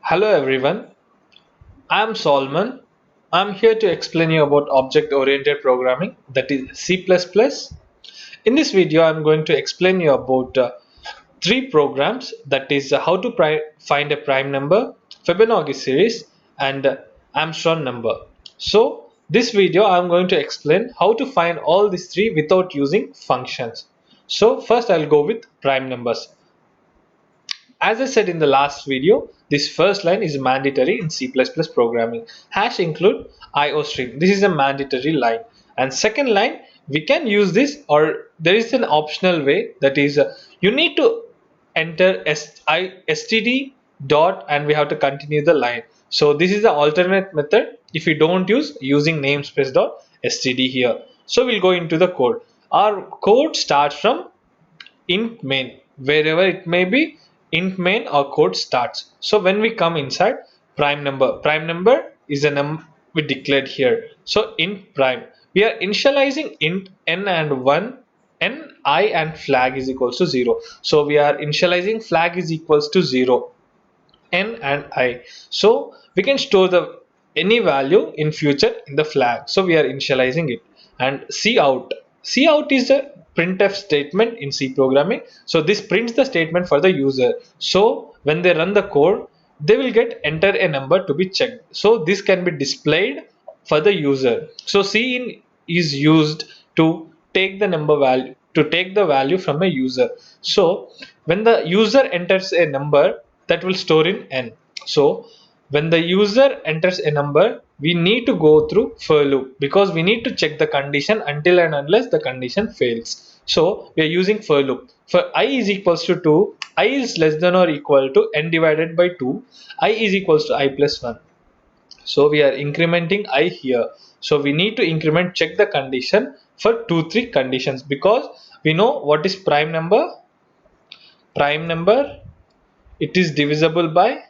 Hello everyone, I'm Solomon. I'm here to explain you about object-oriented programming, that is C++. In this video, I'm going to explain you about three programs, that is how to find a prime number, Fibonacci series, and Armstrong number. So this video, I'm going to explain how to find all these three without using functions. So first I'll go with prime numbers. As I said in the last video, this first line is mandatory in C++ programming. Hash include IOStream. This is a mandatory line. And second line, we can use this, or there is an optional way, that is you need to enter std dot and we have to continue the line. So this is the alternate method if you don't use using namespace dot std here. So we'll go into the code. Our code starts from int main, wherever it may be, int main or code starts. So when we come inside prime number is a number we declared here. So int prime, we are initializing int n and 1, n, I and flag is equals to 0. So we are initializing flag is equals to 0, n and I. So we can store the any value in future in the flag. So we are initializing it. And cout is the printf statement in C programming. So this prints the statement for the user. So when they run the code, they will get enter a number to be checked. So this can be displayed for the user. So cin is used to take the number value, to take the value from a user. So when the user enters a number, that will store in n. So when the user enters a number, we need to go through for loop, because we need to check the condition until and unless the condition fails. So we are using for loop. For I is equals to 2, I is less than or equal to n divided by 2, I is equals to I plus 1. So we are incrementing I here. So we need to increment check the condition for 2, 3 conditions, because we know what is prime number. Prime number, it is divisible by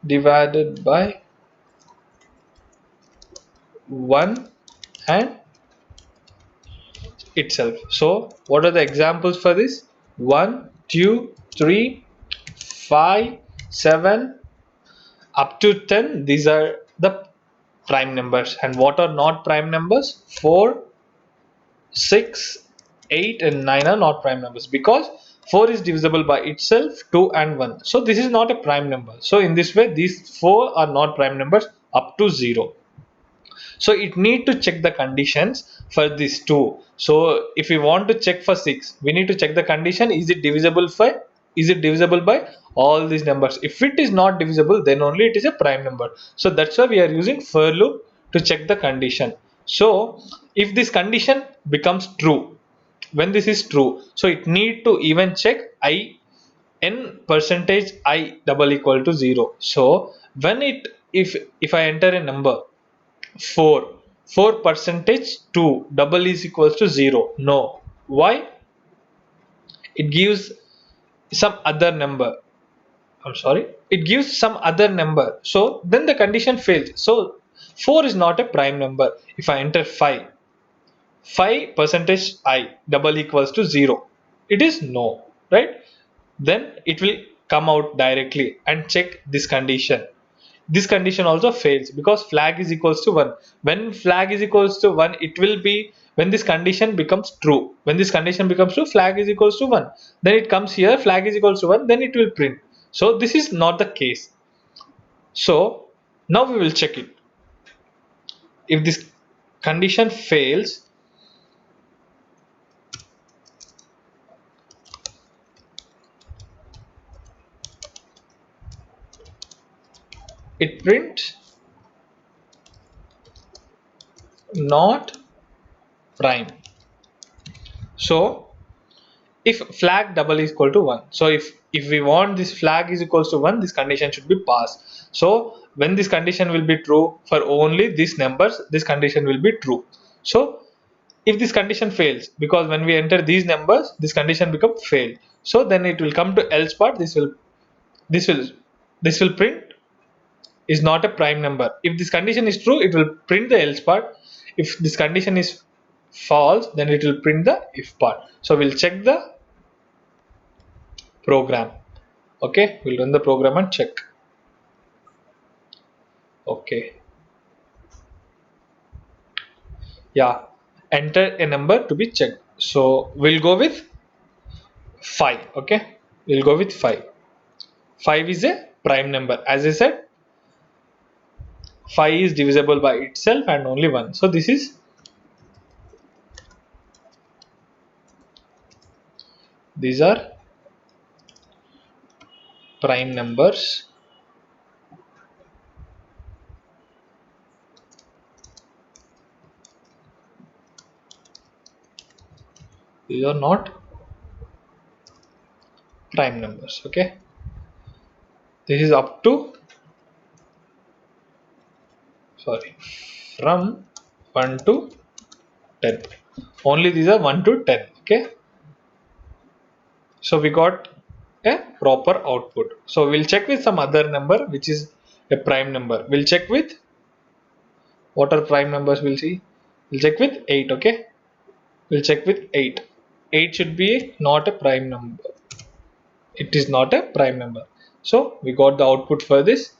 divided by 1 and itself. So what are the examples for this? 1, 2, 3, 5, 7 up to 10. These are the prime numbers. And what are not prime numbers? 4, 6, 8 and 9 are not prime numbers, because 4 is divisible by itself, 2 and 1. So this is not a prime number. So in this way, these 4 are not prime numbers up to 0. So it need to check the conditions for these 2. So if we want to check for 6, we need to check the condition, is it divisible by all these numbers. If it is not divisible, then only it is a prime number. So that's why we are using for loop to check the condition. So if this condition becomes true, when this is true, so it need to even check I n percentage I double equal to 0. So when if I enter a number 4 percentage 2 double is equals to 0, no. Why? It gives some other number. I'm sorry, it gives some other number. So then the condition fails. So 4 is not a prime number. If I enter 5 percentage I double equals to 0, it is no, right? Then it will come out directly and check this condition. This condition also fails, because flag is equals to 1. When flag is equals to 1, it will be when this condition becomes true. When this condition becomes true, flag is equals to 1. Then it comes here, flag is equals to 1, then it will print. So this is not the case. So now we will check it. If this condition fails, it prints not prime. So if flag double is equal to 1, so if we want this flag is equals to 1, this condition should be passed. So when this condition will be true for only these numbers, this condition will be true. So if this condition fails, because when we enter these numbers, this condition become failed, so then it will come to else part. This will print is not a prime number. If this condition is true, it will print the else part. If this condition is false, then it will print the if part. So we'll check the program. Okay, we'll run the program and check. Okay, yeah, enter a number to be checked. So we'll go with 5. Okay, we'll go with 5. 5 is a prime number. As I said, 5 is divisible by itself and only 1. So these are prime numbers. These are not prime numbers. Okay, this is up to from 1 to 10. Only these are 1 to 10. Okay, so we got a proper output. So we'll check with some other number which is a prime number. We'll check with what are prime numbers. We'll see. We'll check with 8. Okay, we'll check with 8. 8 should be not a prime number. It is not a prime number. So we got the output for this.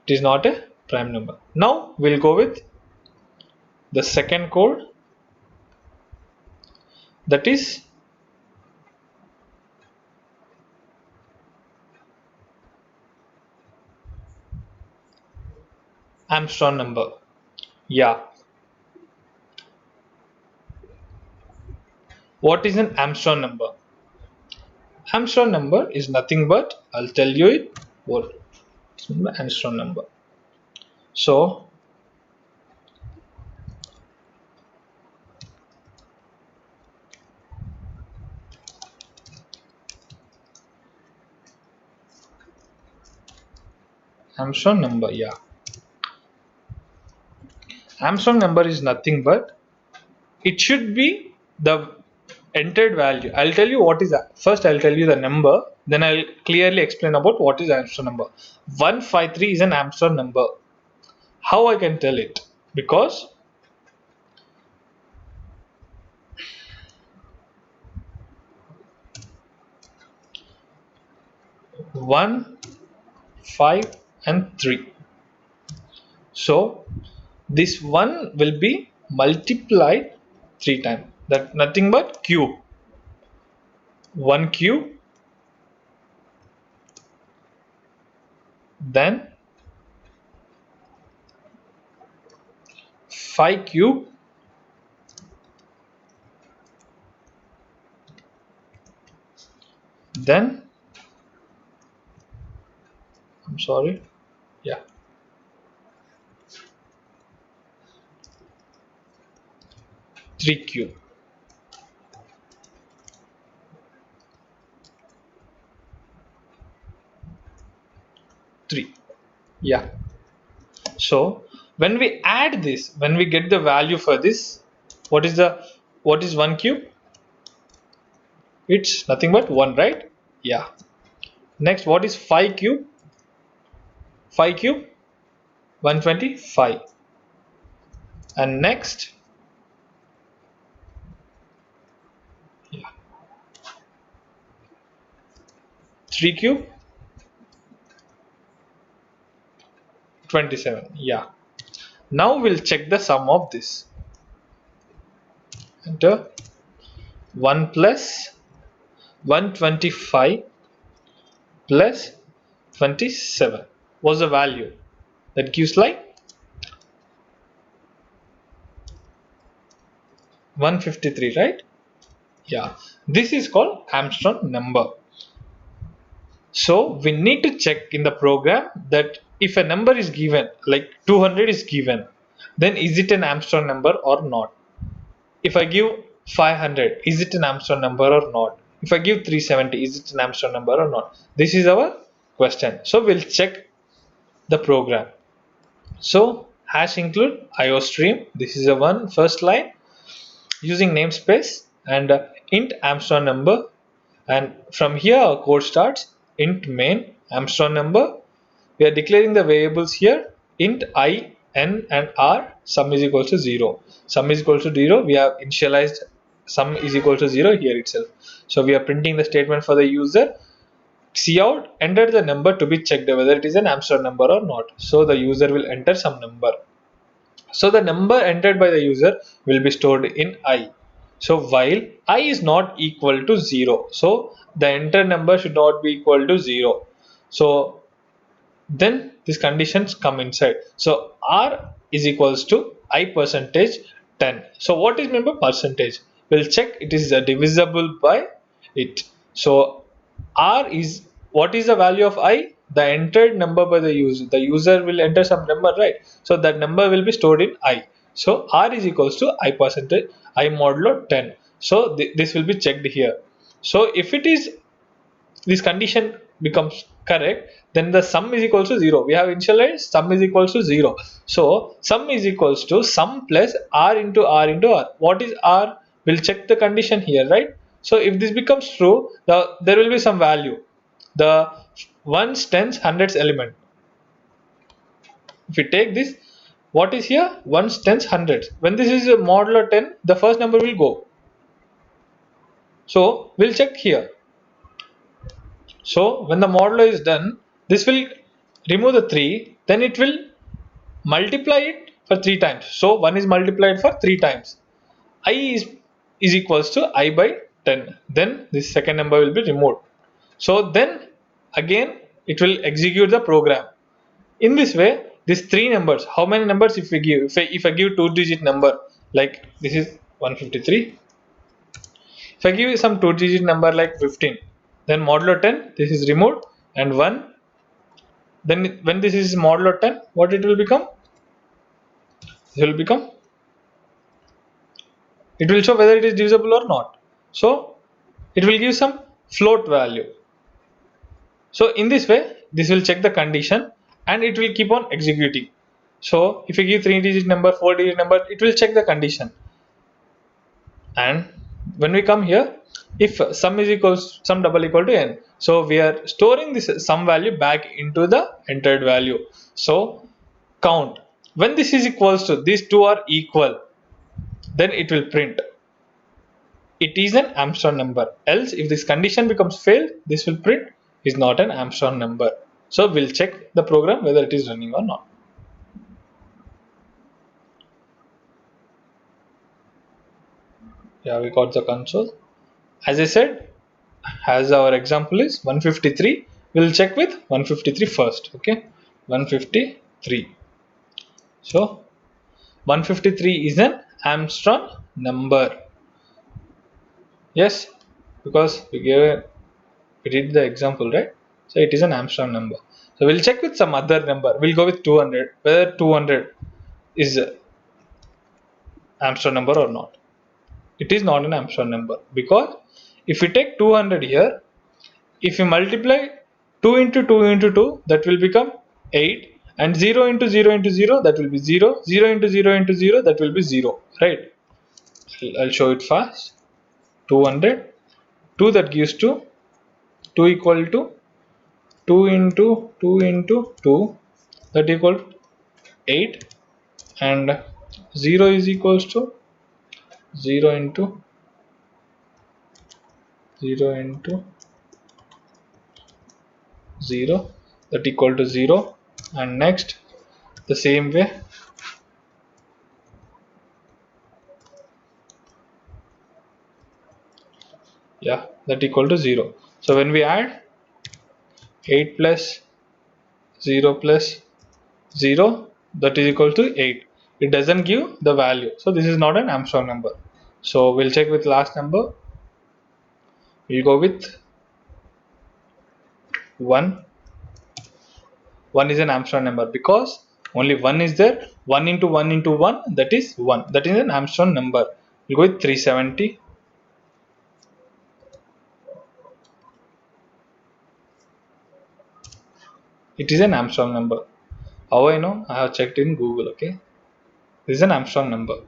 It is not a prime number. Now we'll go with the second code, that is Armstrong number. Yeah, what is an Armstrong number? Armstrong number is nothing but, I'll tell you it, what is Armstrong number. So Armstrong number, yeah, Armstrong number is nothing but, it should be the entered value. I'll tell you what is that. First I'll tell you the number, then I'll clearly explain about what is Armstrong number. 153 is an Armstrong number. How I can tell it? Because one, 5 and 3. So this 1 will be multiplied 3 times. That nothing but cube. 1 cube, then 5 cube, then 3 cube. 3. Yeah. So when we add this, when we get the value for this, what is 1 cube? It's nothing but 1, right? Yeah. Next, what is 5 cube? 5 cube, 125. And next, 3 cube, 27. Yeah. Now we'll check the sum of this. Enter 1 plus 125 plus 27. What's the value? That gives like 153, right? Yeah. This is called Armstrong number. So we need to check in the program that if a number is given, like 200 is given, then is it an Armstrong number or not? If I give 500, is it an Armstrong number or not? If I give 370, is it an Armstrong number or not? This is our question. So we'll check the program. So hash include IOStream. This is the first line using namespace and int Armstrong number. And from here our code starts. Int main Armstrong number we are declaring the variables here int I, n and r. Sum is equal to 0. Sum is equal to 0. We have initialized sum is equal to 0 here itself. So we are printing the statement for the user. Cout, enter the number to be checked whether it is an Amstrad number or not. So the user will enter some number. So the number entered by the user will be stored in I. So while I is not equal to 0, so the entered number should not be equal to 0. So then these conditions come inside. So R is equals to I percentage 10. So what is meant by percentage? We'll check it is divisible by it. So R is, what is the value of I? The entered number by the user. The user will enter some number, right? So that number will be stored in I. So R is equals to I percentage I modulo 10. So this will be checked here. So if it is, this condition becomes correct, then the sum is equals to 0. We have initialized sum is equals to 0. So sum is equals to sum plus R into R into R. What is R? We'll check the condition here, right? So if this becomes true, there will be some value, the ones, tens, hundreds element. If we take this, what is here? Ones, tens, hundreds. When this is a modulo 10, the first number will go. So we'll check here. So when the modulo is done, this will remove the 3, then it will multiply it for 3 times. So 1 is multiplied for 3 times. I is equals to I by 10. Then this second number will be removed. So then again it will execute the program. In this way, these 3 numbers, how many numbers if we give? If I give 2-digit number, like this is 153. If I give you some 2-digit number like 15, then modulo 10, this is removed, and 1. Then when this is modulo 10, what it will become? It will become, it will show whether it is divisible or not. So it will give some float value. So in this way, this will check the condition and it will keep on executing. So if you give 3-digit number, 4-digit number, it will check the condition. And when we come here, if sum is equals sum double equal to n, so we are storing this sum value back into the entered value. So count, when this is equals to, these two are equal, then it will print it is an Armstrong number. Else if this condition becomes failed, this will print is not an Armstrong number. So we'll check the program whether it is running or not. Yeah, we got the console. As I said, as our example is 153, we'll check with 153 first. Okay, 153. So 153 is an Armstrong number. Yes, because we did the example, right? So it is an Armstrong number. So we'll check with some other number. We'll go with 200, whether 200 is Armstrong number or not. It is not an Armstrong number, because if we take 200 here, if you multiply 2 into 2 into 2, that will become 8, and 0 into 0 into 0, that will be 0, 0 into 0 into 0, that will be 0, right? I'll show it fast. 200, 2 that gives 2, 2 equal to 2 into 2 into 2, that equal 8, and 0 is equals to 0 into 0 into 0, that equal to 0, and next the same way that equal to 0. So when we add 8 plus 0 plus 0, that is equal to 8. It doesn't give the value, so this is not an Armstrong number. So we'll check with last number. We'll go with 1. 1 is an Armstrong number because only 1 is there. 1 into 1 into 1, that is 1. That is an Armstrong number. We'll go with 370. It is an Armstrong number. How I know? I have checked in Google. Okay, this is an Armstrong number.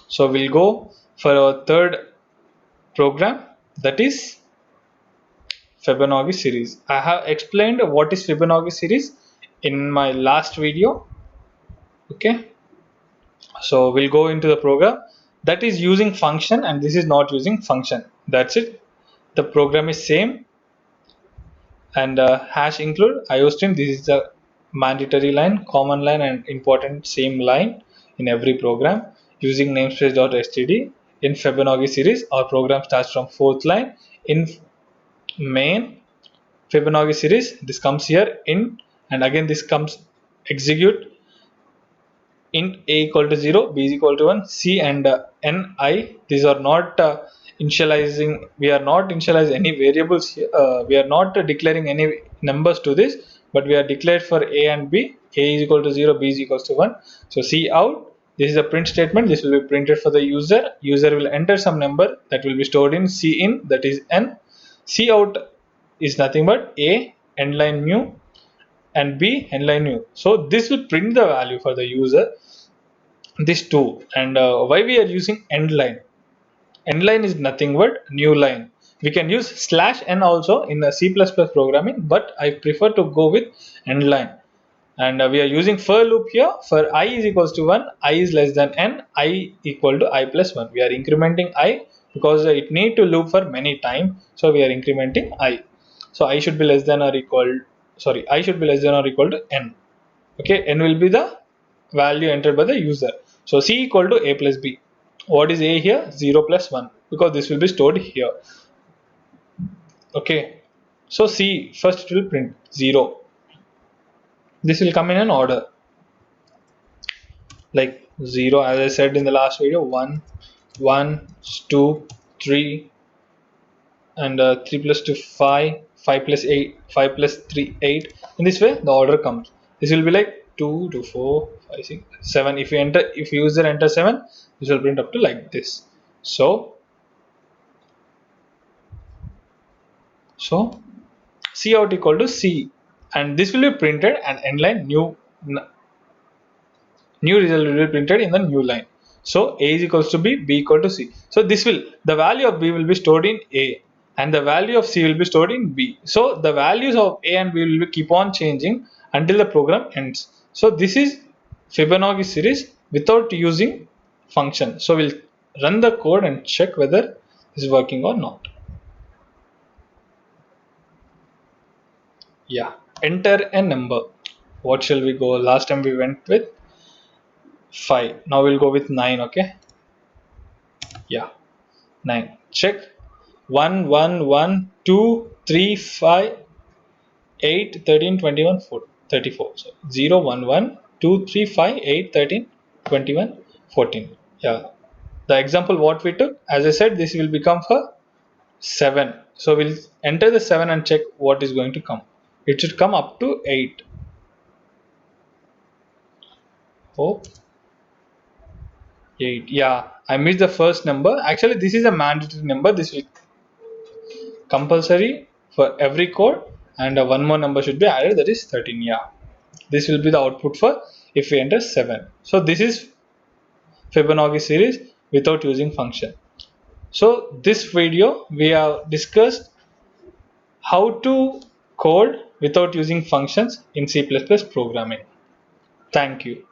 So we'll go for our third program, that is Fibonacci series. I have explained what is Fibonacci series in my last video. Okay, so we'll go into the program that is using function, and this is not using function. That's it. The program is same, and hash include iostream. This is the mandatory line, common line, and important same line in every program. Using namespace.std. In Fibonacci series, our program starts from 4th line. In main Fibonacci series, this comes here in, and again this comes execute int a equal to 0, b is equal to 1, c and n I. These are not initializing. We are not initializing any variables here. We are not declaring any numbers to this, but we are declared for a and b. A is equal to 0, b is equal to 1. So c out. This is a print statement. This will be printed for the user. User will enter some number that will be stored in c in, that is n. C out is nothing but a end line new and b end line new. So this will print the value for the user, this two. And why we are using end line? End line is nothing but new line. We can use slash n also in the C++ programming, but I prefer to go with end line. And we are using for loop here. For I is equals to 1, I is less than n, I equal to I plus 1. We are incrementing I because it need to loop for many times, so we are incrementing I. So I should be less than or equal, sorry, I should be less than or equal to n. Okay, n will be the value entered by the user. So c equal to a plus b. What is a here? 0 plus 1, because this will be stored here. Okay, so c first it will print 0. This will come in an order like 0, as I said in the last video, 1 1 2 3, and 3 plus 2 5, 5 plus 8, 5 plus 3 8. In this way the order comes. This will be like 2 to 4 5 6 7. If user enter 7, this will print up to like this. So c out equal to c, and this will be printed, and end line new result will be printed in the new line. So a is equals to b, b equal to c. So this will, the value of b will be stored in a, and the value of c will be stored in b. So the values of a and b will be keep on changing until the program ends. So this is Fibonacci series without using function. So we'll run the code and check whether this is working or not. Yeah, enter a number. What shall we go? Last time we went with 5. Now we'll go with 9. Okay, yeah, 9. Check 1 1 1 2 3 5 8 13 21 4 34. So 0 1 1 2 3 5 8 13 21 14. Yeah, the example what we took, as I said, this will become for 7. So we'll enter the 7 and check what is going to come. It should come up to 8. Hope 8. Yeah, I missed the first number. Actually this is a mandatory number. This will compulsory for every code, and one more number should be added, that is 13. Yeah, this will be the output for if we enter 7. So this is Fibonacci series without using function. So this video we have discussed how to code without using functions in C++ programming. Thank you.